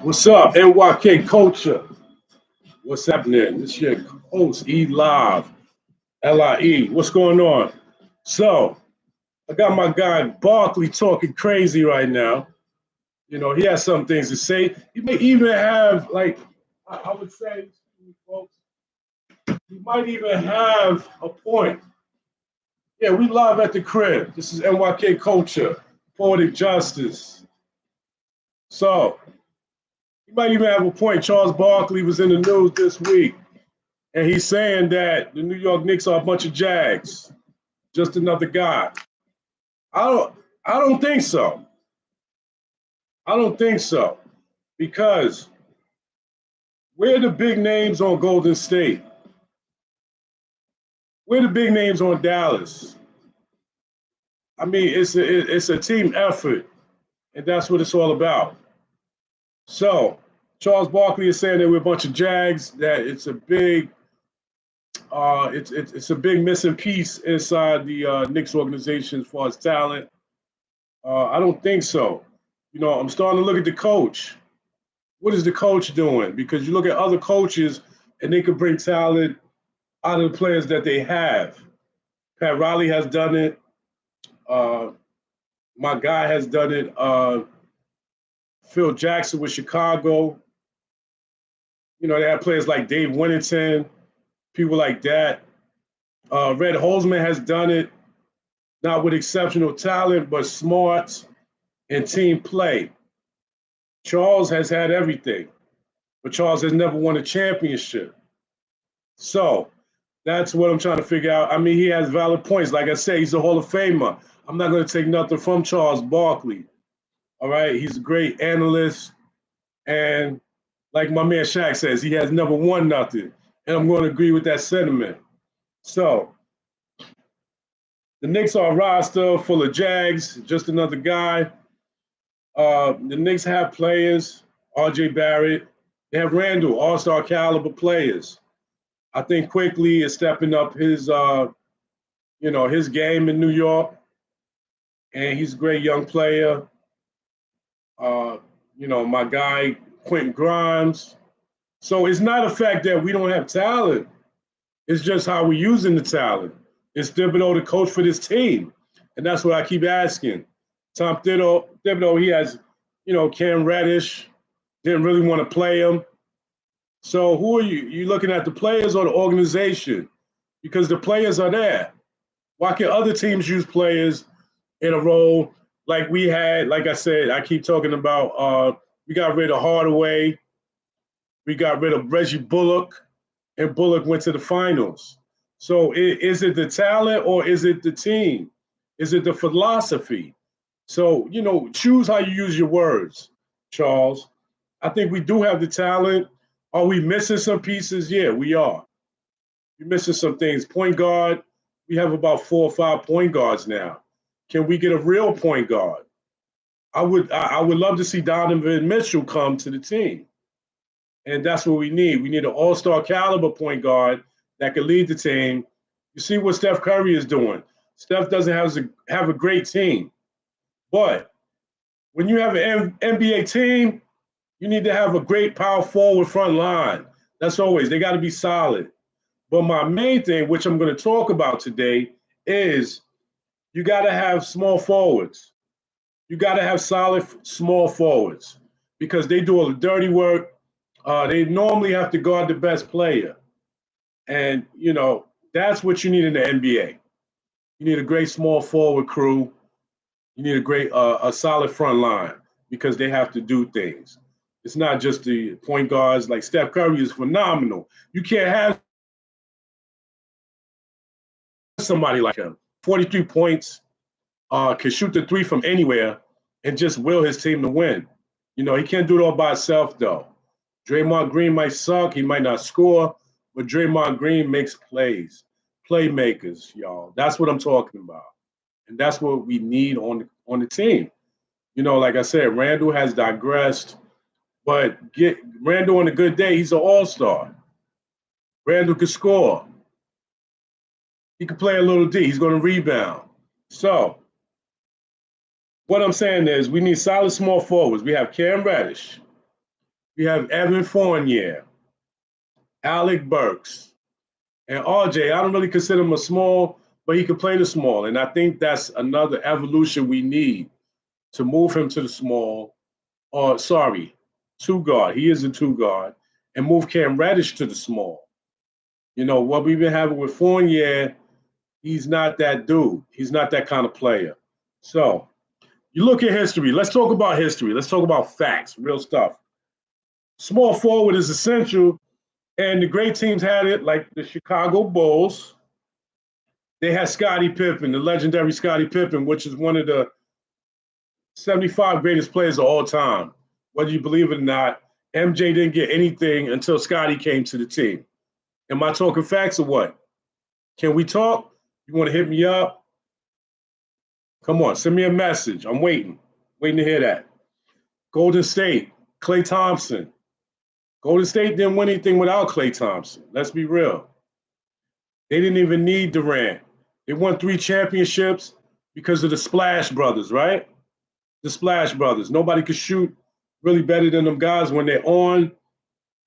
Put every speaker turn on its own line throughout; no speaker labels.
What's up, N.Y.K culture? What's happening? This your host, E Live, LIE. What's going on? So, I got my guy Barkley talking crazy right now. You know, he has some things to say. He may even have, like, I would say, folks, he might even have a point. Yeah, we live at the crib. This is N.Y.K culture, poetic justice. So, he might even have a point. Charles Barkley was in the news this week. And he's saying that the New York Knicks are a bunch of Jags, just another guy. I don't I don't think so. I don't think so. Because we're the big names on Golden State. We're the big names on Dallas. I mean, it's a team effort, and that's what it's all about. So Charles Barkley is saying that we're a bunch of Jags, that it's a big missing piece inside the Knicks organization as far as talent. I don't think so. You know, I'm starting to look at the coach. What is the coach doing? Because you look at other coaches and they can bring talent out of the players that they have. Pat Riley has done it. Uh, my guy has done it. Phil Jackson with Chicago. You know, they have players like Dave Winnington, people like that. Red Holzman has done it, not with exceptional talent, but smart and team play. Charles has had everything, but Charles has never won a championship. So that's what I'm trying to figure out. I mean, he has valid points. Like I say, he's a Hall of Famer. I'm not going to take nothing from Charles Barkley. All right. He's a great analyst. And like my man Shaq says, he has never won nothing. And I'm going to agree with that sentiment. So the Knicks are a roster full of Jags, just another guy. The Knicks have players, RJ Barrett. They have Randall, all-star caliber players. I think Quickly is stepping up his game in New York, and he's a great young player. Uh, my guy Quentin Grimes. So it's not a fact that we don't have talent. It's just how we're using the talent. It's Thibodeau, the coach for this team, and that's what I keep asking. Tom Thibodeau, he has, Cam Reddish didn't really want to play him. So who are you? You looking at the players or the organization? Because the players are there. Why can other teams use players in a role like we had? Like I said, I keep talking about. We got rid of Hardaway. We got rid of Reggie Bullock, and Bullock went to the finals. So is it the talent or is it the team? Is it the philosophy? So choose how you use your words, Charles. I think we do have the talent. Are we missing some pieces? Yeah, we are. We're missing some things. Point guard, we have about 4 or 5 point guards now. Can we get a real point guard? I would love to see Donovan Mitchell come to the team. And that's what we need. We need an all-star caliber point guard that can lead the team. You see what Steph Curry is doing. Steph doesn't have a great team. But when you have an NBA team, you need to have a great power forward front line. That's always, they got to be solid. But my main thing, which I'm going to talk about today, is you got to have small forwards. You got to have solid small forwards because they do all the dirty work. They normally have to guard the best player. And, that's what you need in the NBA. You need a great small forward crew. You need a solid front line because they have to do things. It's not just the point guards. Like Steph Curry is phenomenal. You can't have somebody like him. 43 points, can shoot the three from anywhere and just will his team to win. He can't do it all by himself, though. Draymond Green might suck. He might not score, but Draymond Green makes plays. Playmakers, y'all. That's what I'm talking about. And that's what we need on the team. Like I said, Randall has digressed, but get Randall on a good day, he's an all-star. Randall can score. He can play a little D. He's going to rebound. So what I'm saying is we need solid small forwards. We have Cam Reddish. We have Evan Fournier, Alec Burks, and RJ. I don't really consider him a small, but he can play the small. And I think that's another evolution we need to move him to the small, or sorry, two guard. He is a two guard, and move Cam Reddish to the small. You know, what we've been having with Fournier, he's not that dude. He's not that kind of player. So you look at history. Let's talk about history. Let's talk about facts, real stuff. Small forward is essential, and the great teams had it, like the Chicago Bulls. They had Scottie Pippen, the legendary Scottie Pippen, which is one of the 75 greatest players of all time. Whether you believe it or not, MJ didn't get anything until Scottie came to the team. Am I talking facts or what? Can we talk? You want to hit me up? Come on, send me a message. I'm waiting to hear that. Golden State, Klay Thompson. Golden State didn't win anything without Klay Thompson. Let's be real. They didn't even need Durant. They won 3 championships because of the Splash Brothers, right? The Splash Brothers. Nobody could shoot really better than them guys. When they're on,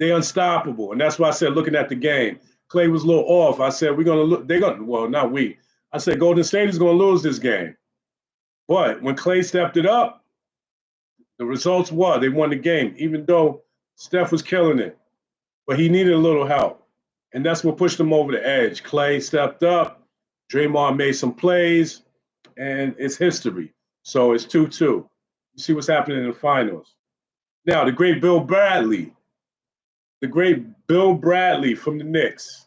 they're unstoppable. And that's why I said, looking at the game, Klay was a little off. I said, we're going to look, they're going to, well, not we. I said, Golden State is going to lose this game. But when Klay stepped it up, the results were they won the game, even though Steph was killing it. But he needed a little help. And that's what pushed him over the edge. Klay stepped up. Draymond made some plays, and it's history. So it's 2-2. You see what's happening in the finals. Now, the great Bill Bradley from the Knicks.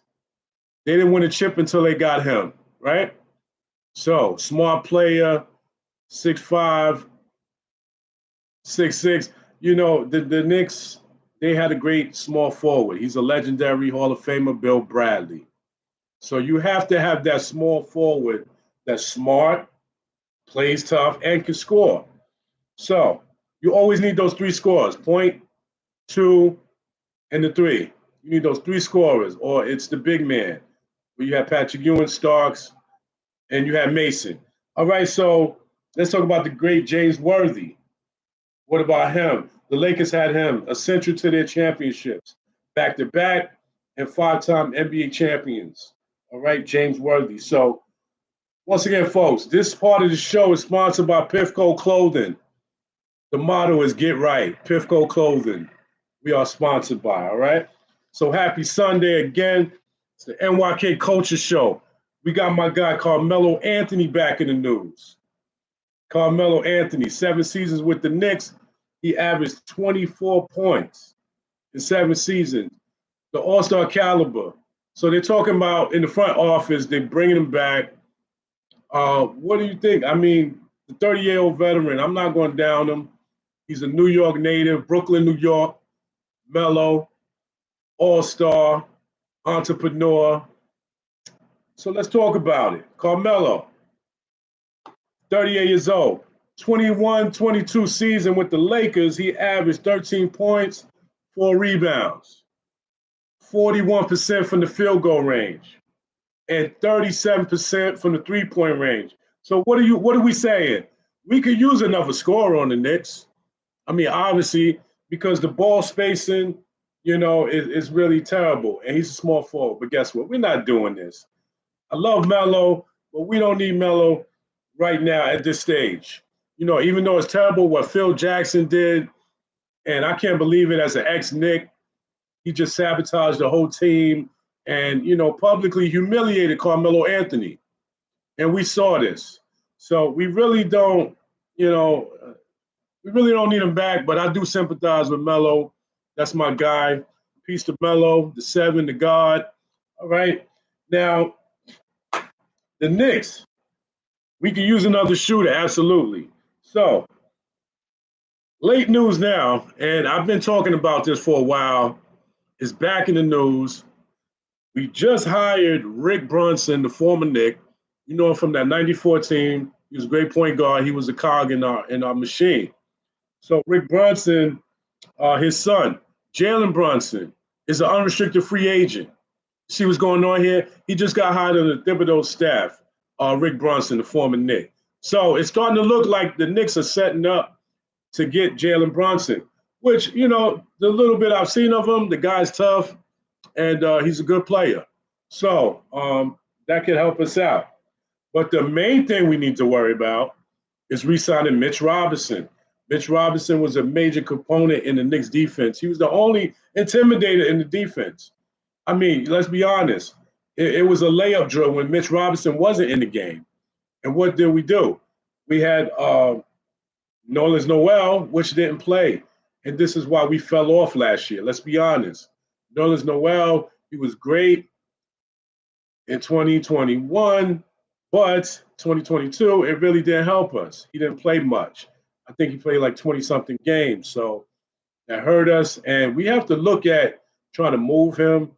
They didn't win a chip until they got him, right? So, smart player, 6'5", 6'6". You know, the Knicks, they had a great small forward. He's a legendary Hall of Famer, Bill Bradley. So you have to have that small forward that's smart, plays tough, and can score. So you always need those 3 scorers, point, 2, and the 3. You need those 3 scorers, or it's the big man, where you have Patrick Ewing, Starks, and you have Mason. All right, so let's talk about the great James Worthy. What about him? The Lakers had him essential to their championships, back-to-back, and 5-time NBA champions. All right, James Worthy. So once again, folks, this part of the show is sponsored by Pifco Clothing. The motto is get right, Pifco Clothing. We are sponsored by, all right? So happy Sunday again. It's the N.Y.K. Culture Show. We got my guy Carmelo Anthony back in the news. Carmelo Anthony, 7 seasons with the Knicks. He averaged 24 points in 7 seasons. The all-star caliber. So they're talking about in the front office, they're bringing him back. What do you think? I mean, the 30-year-old veteran, I'm not going down him. He's a New York native, Brooklyn, New York, Melo, all-star, entrepreneur. So let's talk about it. Carmelo, 38 years old, 21-22 season with the Lakers. He averaged 13 points, 4 rebounds, 41% from the field goal range, and 37% from the three-point range. So what are we saying? We could use another scorer on the Knicks. I mean, obviously, because the ball spacing, you know, is really terrible, and he's a small forward. But guess what? We're not doing this. I love Melo, but we don't need Melo right now at this stage. You know, even though it's terrible what Phil Jackson did, and I can't believe it as an ex-Knick, he just sabotaged the whole team and, you know, publicly humiliated Carmelo Anthony. And we saw this. So we really don't, you know, we really don't need him back, but I do sympathize with Melo. That's my guy. Peace to Melo, the 7, the God. All right. Now, the Knicks, we can use another shooter, absolutely. So, late news now, and I've been talking about this for a while. It's back in the news. We just hired Rick Brunson, the former Knick. You know him from that 94 team. He was a great point guard. He was a cog in our machine. So Rick Brunson, his son, Jalen Brunson, is an unrestricted free agent. See what's going on here? He just got hired on the Thibodeau staff, Rick Brunson, the former Knick. So it's starting to look like the Knicks are setting up to get Jalen Brunson. which, the little bit I've seen of him, the guy's tough and he's a good player. So that could help us out. But the main thing we need to worry about is re-signing Mitch Robinson. Mitch Robinson was a major component in the Knicks defense. He was the only intimidator in the defense. I mean, let's be honest. It was a layup drill when Mitch Robinson wasn't in the game. And what did we do? We had Nolan Noel, which didn't play. And this is why we fell off last year. Let's be honest. Nolan Noel, he was great in 2021, but 2022, it really didn't help us. He didn't play much. I think he played like 20 something games. So that hurt us. And we have to look at trying to move him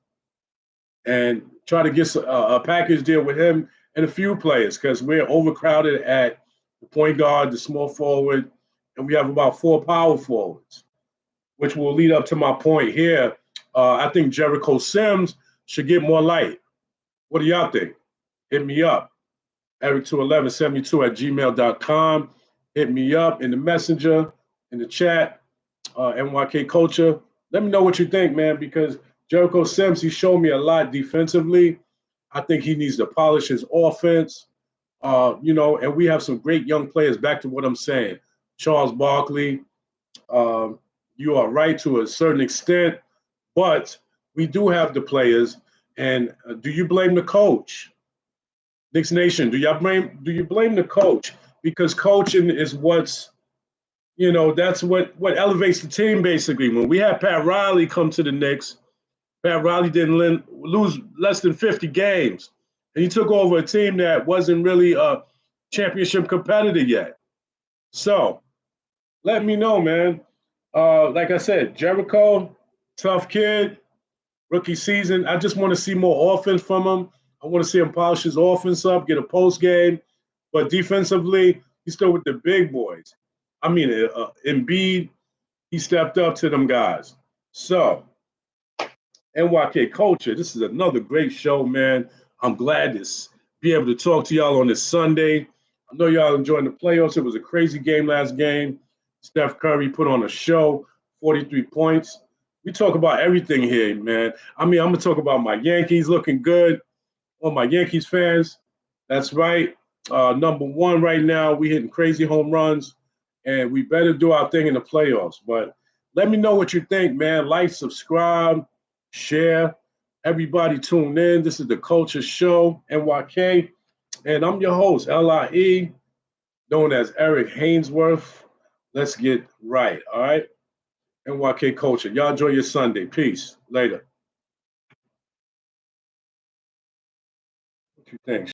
and try to get a package deal with him and a few players because we're overcrowded at the point guard, the small forward, and we have about 4 power forwards, which will lead up to my point here. I think Jericho Sims should get more light. What do y'all think? Hit me up. Eric21172 at gmail.com. Hit me up in the messenger, in the chat, N.Y.K Culture. Let me know what you think, man, because Jericho Sims, he showed me a lot defensively. I think he needs to polish his offense, and we have some great young players, back to what I'm saying. Charles Barkley, you are right to a certain extent, but we do have the players. And do you blame the coach? Knicks Nation, do you blame the coach? Because coaching is that's what elevates the team basically. When we had Pat Riley come to the Knicks, Pat Riley didn't lose less than 50 games. And he took over a team that wasn't really a championship competitor yet. So let me know, man. Like I said, Jericho, tough kid, rookie season. I just want to see more offense from him. I want to see him polish his offense up, get a post game. But defensively, he's still with the big boys. I mean, Embiid, he stepped up to them guys. So, N.Y.K Culture, this is another great show, man. I'm glad to be able to talk to y'all on this Sunday. I know y'all enjoying the playoffs. It was a crazy game last game. Steph Curry put on a show, 43 points. We talk about everything here, man. I mean, I'm going to talk about my Yankees looking good. All my Yankees fans, that's right. Number one right now, we hitting crazy home runs, and we better do our thing in the playoffs. But let me know what you think, man. Like, subscribe, share. Everybody tune in. This is the Culture Show, N.Y.K. And I'm your host, L.I.E., known as Eric Hainsworth. Let's get right, all right? N.Y.K Culture. Y'all enjoy your Sunday. Peace. Later. What you think?